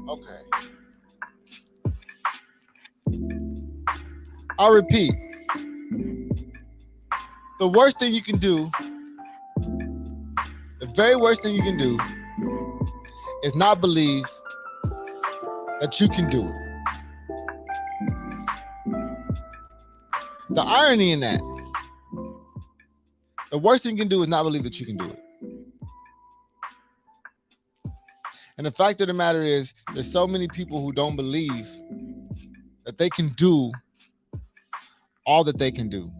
Okay. I'll repeat. The worst thing you can do, the very worst thing you can do, is not believe that you can do it. The irony in that, the worst thing you can do is not believe that you can do it. And the fact of the matter is, there's so many people who don't believe that they can do all that they can do.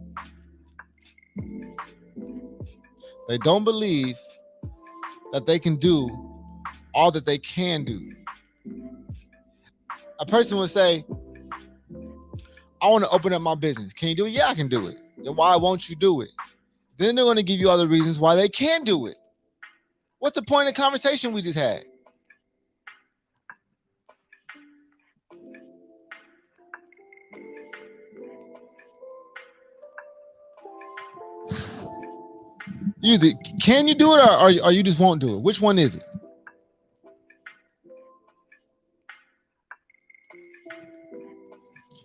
They don't believe that they can do all that they can do. A person would say, I want to open up my business. Can you do it? Yeah, I can do it. Then why won't you do it? Then they're going to give you other reasons why they can do it. What's the point of the conversation we just had? Either can you do it or you just won't do it? Which one is it?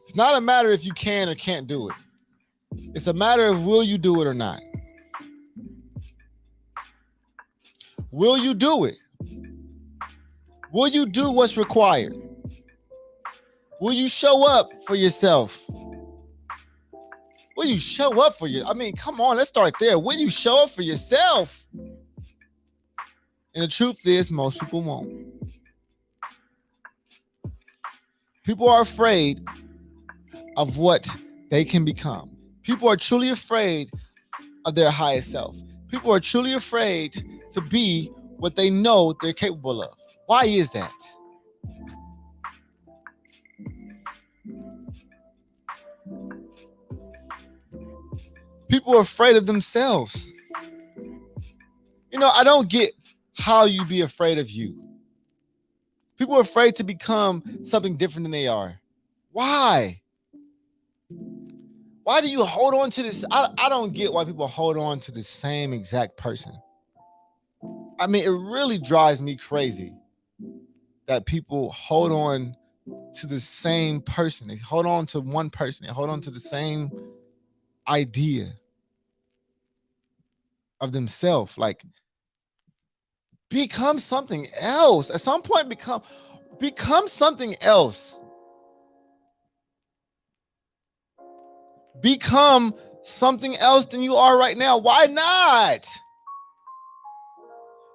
It's not a matter if you can or can't do it. It's a matter of will you do it or not. Will you do it? Will you do what's required? Will you show up for yourself? Will you show up for you? I mean, come on, let's start there. Will you show up for yourself? And the truth is, most people won't. People are afraid of what they can become. People are truly afraid of their highest self. People are truly afraid to be what they know they're capable of. Why is that? People are afraid of themselves. You know, I don't get how you be afraid of you. People are afraid to become something different than they are. Why? Why do you hold on to this? I don't get why people hold on to the same exact person. I mean, it really drives me crazy that people hold on to the same person. They hold on to one person. They hold on to the same idea of themselves. Like, become something else. At some point, become something else. Become something else than you are right now. Why not?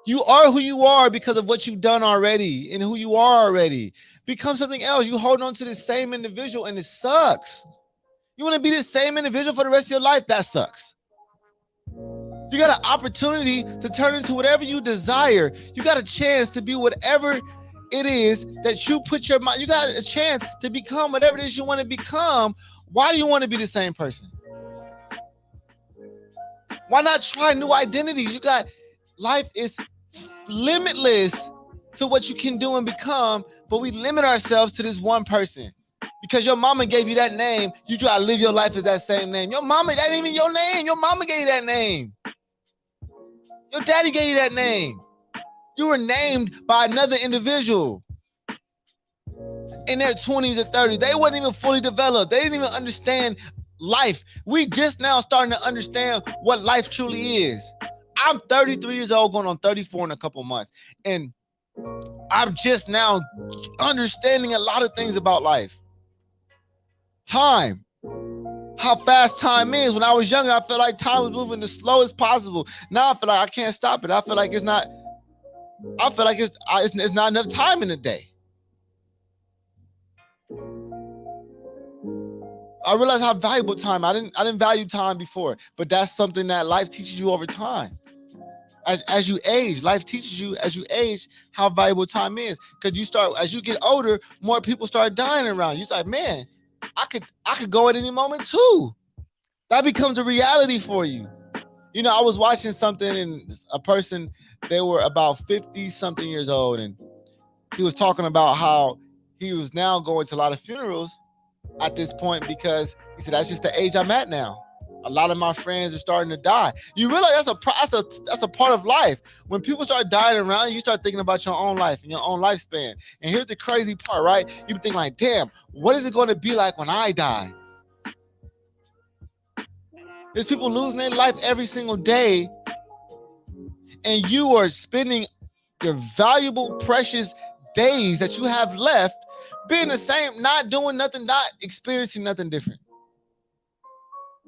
You are who you are because of what you've done already and who you are already. Become something else. You hold on to the same individual and it sucks. You want to be the same individual for the rest of your life? That sucks. You got an opportunity to turn into whatever you desire. You got a chance to be whatever it is that you put your mind. You got a chance to become whatever it is you want to become. Why do you want to be the same person? Why not try new identities? You got, life is limitless to what you can do and become, but we limit ourselves to this one person. Because your mama gave you that name, you try to live your life as that same name. Your mama, that ain't even your name. Your mama gave you that name. Your daddy gave you that name. You were named by another individual in their 20s or 30s. They wasn't even fully developed. They didn't even understand life. We just now starting to understand what life truly is. I'm 33 years old, going on 34 in a couple months. And I'm just now understanding a lot of things about life. Time. How fast time is. When I was younger, I felt like time was moving as slow as possible. Now I feel like I can't stop it. I feel like it's not enough time in the day. I realized how valuable time. I didn't value time before, but that's something that life teaches you over time. As you age, life teaches you as you age how valuable time is. Because as you get older, more people start dying around you. It's like, man, I could go at any moment too. That becomes a reality for you. You know, I was watching something and a person, they were about 50 something years old, and he was talking about how he was now going to a lot of funerals at this point because he said, that's just the age I'm at now. A lot of my friends are starting to die. You realize that's a part of life. When people start dying around you, you start thinking about your own life and your own lifespan. And here's the crazy part, right? You think like, damn, what is it going to be like when I die? There's people losing their life every single day, and you are spending your valuable, precious days that you have left being the same, not doing nothing, not experiencing nothing different.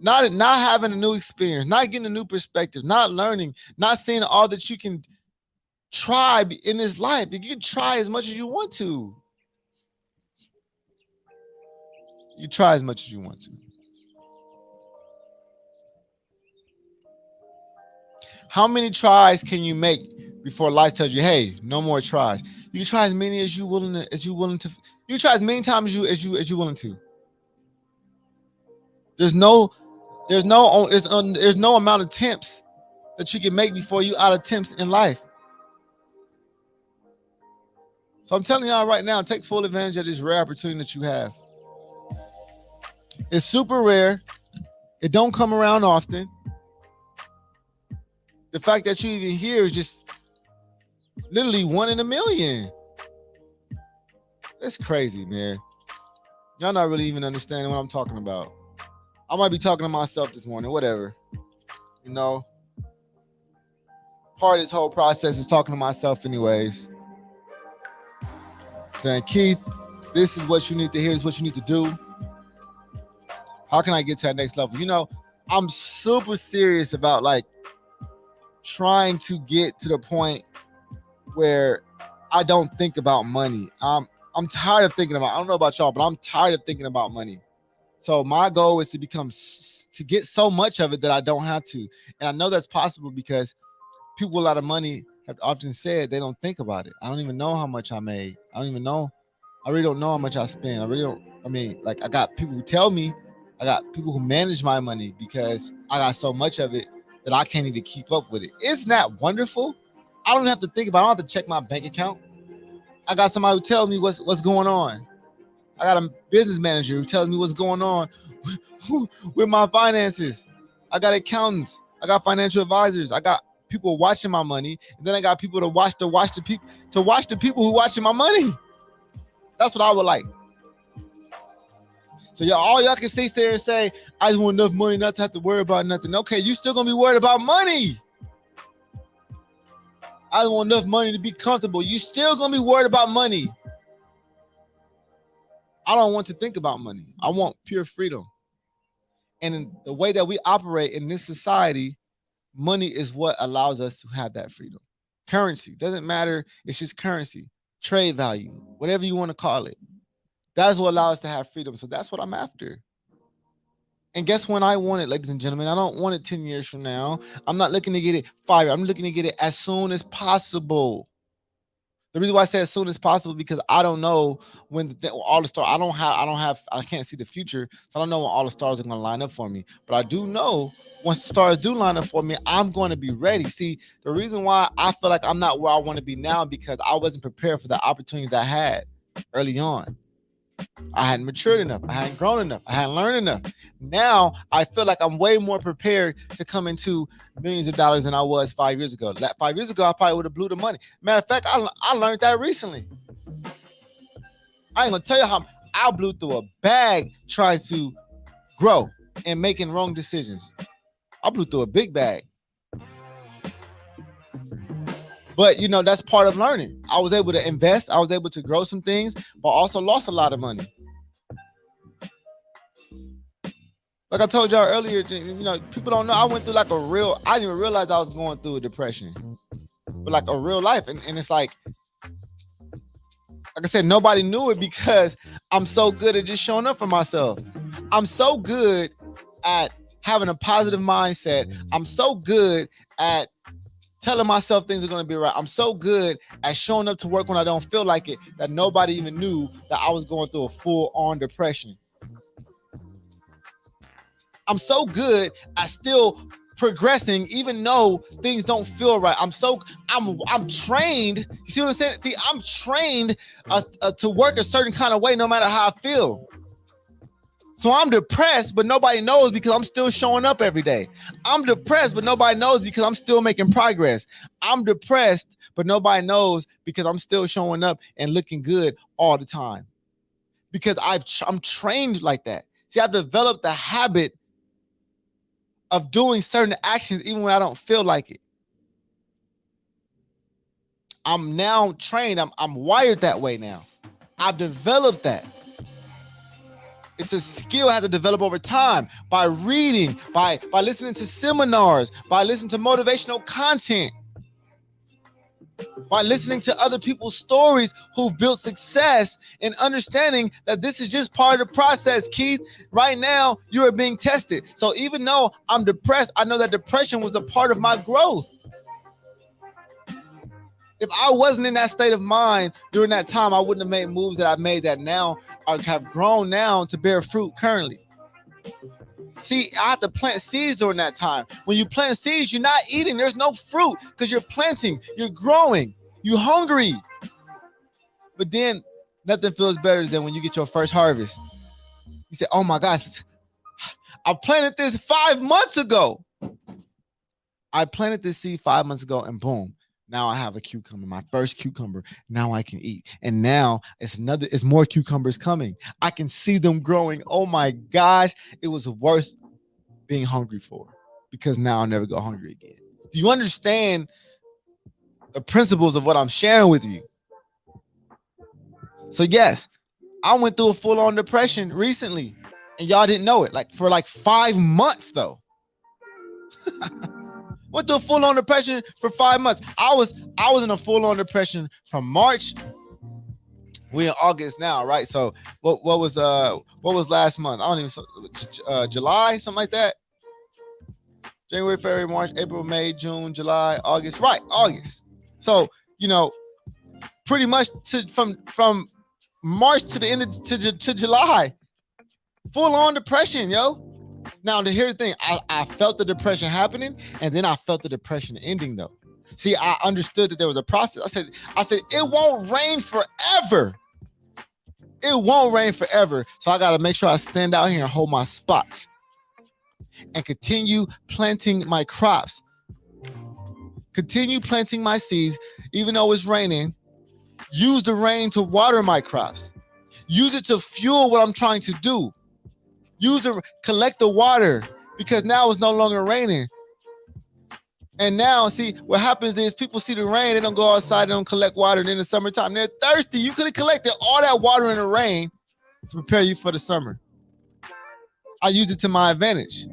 Not having a new experience, not getting a new perspective, not learning, not seeing all that you can try in this life. You can try as much as you want to. You try as much as you want to. How many tries can you make before life tells you, "Hey, no more tries"? You can try as many as you willing to. You can try as many times as you willing to. There's no amount of attempts that you can make before you out of attempts in life. So I'm telling y'all right now, take full advantage of this rare opportunity that you have. It's super rare. It don't come around often. The fact that you even here is just literally 1 in a million. That's crazy, man. Y'all not really even understanding what I'm talking about. I might be talking to myself this morning, whatever. You know, part of this whole process is talking to myself anyways. Saying, Keith, this is what you need to hear. This is what you need to do. How can I get to that next level? You know, I'm super serious about like trying to get to the point where I don't think about money. I'm tired of thinking about, I don't know about y'all, but I'm tired of thinking about money. So my goal is to get so much of it that I don't have to. And I know that's possible because people with a lot of money have often said they don't think about it. I don't even know how much I made. I really don't know how much I spend. I got people who tell me, I got people who manage my money because I got so much of it that I can't even keep up with it. Isn't that wonderful? I don't have to think about it. I don't have to check my bank account. I got somebody who tells me what's going on. I got a business manager who tells me what's going on with my finances. I got accountants. I got financial advisors. I got people watching my money, and then I got people to watch the people who watching my money. That's what I would like. So all y'all can sit there and say, "I just want enough money not to have to worry about nothing." Okay, you still gonna be worried about money. I just want enough money to be comfortable. You still gonna be worried about money. I don't want to think about money. I want pure freedom. And in the way that we operate in this society, money is what allows us to have that freedom. Currency doesn't matter. It's just currency, trade value, whatever you want to call it. That's what allows us to have freedom. So that's what I'm after. And guess when I want it, ladies and gentlemen? I don't want it 10 years from now. I'm not looking to get it 5 years. I'm looking to get it as soon as possible. The reason why I say as soon as possible because I don't know when all the stars. I can't see the future, so I don't know when all the stars are going to line up for me. But I do know once the stars do line up for me, I'm going to be ready. See, the reason why I feel like I'm not where I want to be now because I wasn't prepared for the opportunities I had early on. I hadn't matured enough. I hadn't grown enough. I hadn't learned enough. Now I feel like I'm way more prepared to come into millions of dollars than I was 5 years ago. 5 years ago, I probably would have blew the money. Matter of fact, I learned that recently. I ain't gonna tell you how I blew through a bag trying to grow and making wrong decisions. I blew through a big bag. But, you know, that's part of learning. I was able to invest. I was able to grow some things, but also lost a lot of money. Like I told y'all earlier, you know, people don't know. I went through I didn't even realize I was going through a depression. But like a real life. And it's like I said, nobody knew it because I'm so good at just showing up for myself. I'm so good at having a positive mindset. I'm so good at telling myself things are going to be right. I'm so good at showing up to work when I don't feel like it that nobody even knew that I was going through a full-on depression. I'm so good at still progressing even though things don't feel right. I'm trained. You see what I'm saying? See, I'm trained to work a certain kind of way no matter how I feel. So I'm depressed, but nobody knows because I'm still showing up every day. I'm depressed, but nobody knows because I'm still making progress. I'm depressed, but nobody knows because I'm still showing up and looking good all the time. Because I'm trained like that. See, I've developed the habit of doing certain actions even when I don't feel like it. I'm now trained. I'm wired that way now. I've developed that. It's a skill I had to develop over time by reading, by listening to seminars, by listening to motivational content, by listening to other people's stories who've built success and understanding that this is just part of the process, Keith. Right now, you are being tested. So even though I'm depressed, I know that depression was a part of my growth. If I wasn't in that state of mind during that time, I wouldn't have made moves that I've made that now have grown now to bear fruit currently. See, I have to plant seeds during that time. When you plant seeds, you're not eating. There's no fruit because you're planting, you're growing, you're hungry. But then nothing feels better than when you get your first harvest. You say, oh my gosh, I planted this 5 months ago. I planted this seed 5 months ago and boom. Now I have a cucumber, my first cucumber. Now I can eat. And now it's more cucumbers coming. I can see them growing. Oh my gosh. It was worth being hungry for because now I'll never go hungry again. Do you understand the principles of what I'm sharing with you? So yes, I went through a full-on depression recently and y'all didn't know it. Like for 5 months though. Went through a full-on depression for 5 months. I was in a full-on depression from March. We're in August now, right? So what was last month? I don't even July, something like that. January, February, March, April, May, June, July, August. Right, August. So pretty much from March to the end of to July, full-on depression, yo. Now, to hear the thing, I felt the depression happening, and then I felt the depression ending, though. See, I understood that there was a process. I said, it won't rain forever. It won't rain forever. So I got to make sure I stand out here and hold my spot and continue planting my crops. Continue planting my seeds, even though it's raining. Use the rain to water my crops. Use it to fuel what I'm trying to do. Collect the water because now it's no longer raining. And now, see, what happens is people see the rain, they don't go outside, they don't collect water. And in the summertime, they're thirsty. You could have collected all that water in the rain to prepare you for the summer. I used it to my advantage.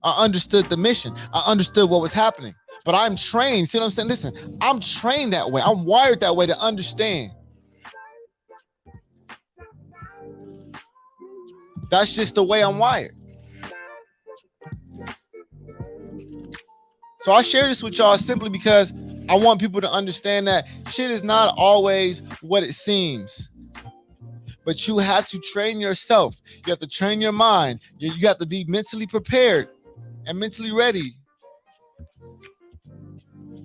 I understood the mission. I understood what was happening. But I'm trained. See what I'm saying? Listen, I'm trained that way. I'm wired that way to understand. That's just the way I'm wired. So I share this with y'all simply because I want people to understand that shit is not always what it seems. But you have to train yourself. You have to train your mind. You have to be mentally prepared and mentally ready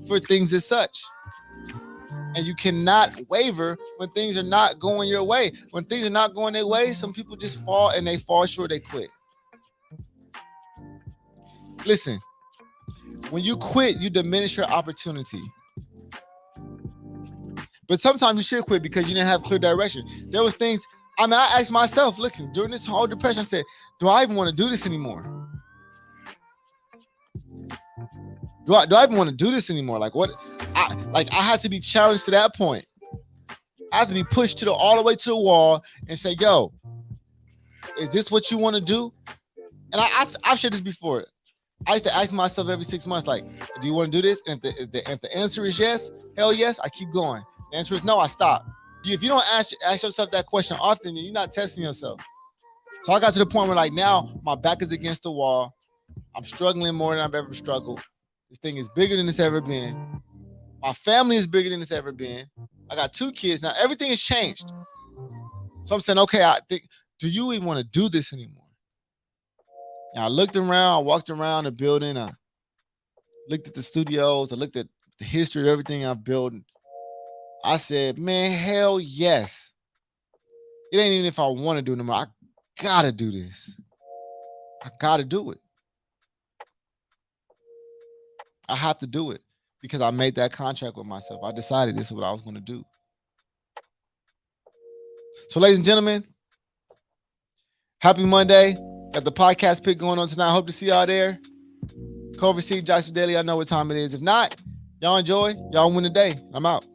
for things as such. And you cannot waver when things are not going your way. When things are not going their way, some people just fall and they fall short, they quit. Listen, when you quit, you diminish your opportunity. But sometimes you should quit because you didn't have clear direction. There was things, I asked myself, looking, during this whole depression, I said, do I even want to do this anymore? Do I even want to do this anymore? Like what? I had to be challenged to that point. I had to be pushed all the way to the wall and say, yo, is this what you want to do? And I've shared this before. I used to ask myself every 6 months, like, do you want to do this? And if the answer is yes, hell yes, I keep going. The answer is no, I stop. If you don't ask yourself that question often, then you're not testing yourself. So I got to the point where like now my back is against the wall. I'm struggling more than I've ever struggled. This thing is bigger than it's ever been. My family is bigger than it's ever been. I got 2 kids now. Everything has changed. So I'm saying, okay, I think, do you even want to do this anymore? And I looked around, I walked around the building, I looked at the studios, I looked at the history of everything I've built. I said, man, hell yes. It ain't even if I want to do it anymore. I gotta do this. I gotta do it. I have to do it because I made that contract with myself. I decided this is what I was going to do. So, ladies and gentlemen, happy Monday. Got the podcast pick going on tonight. Hope to see y'all there. Culver C, Joshua Daily. I know what time it is. If not, y'all enjoy. Y'all win the day. I'm out.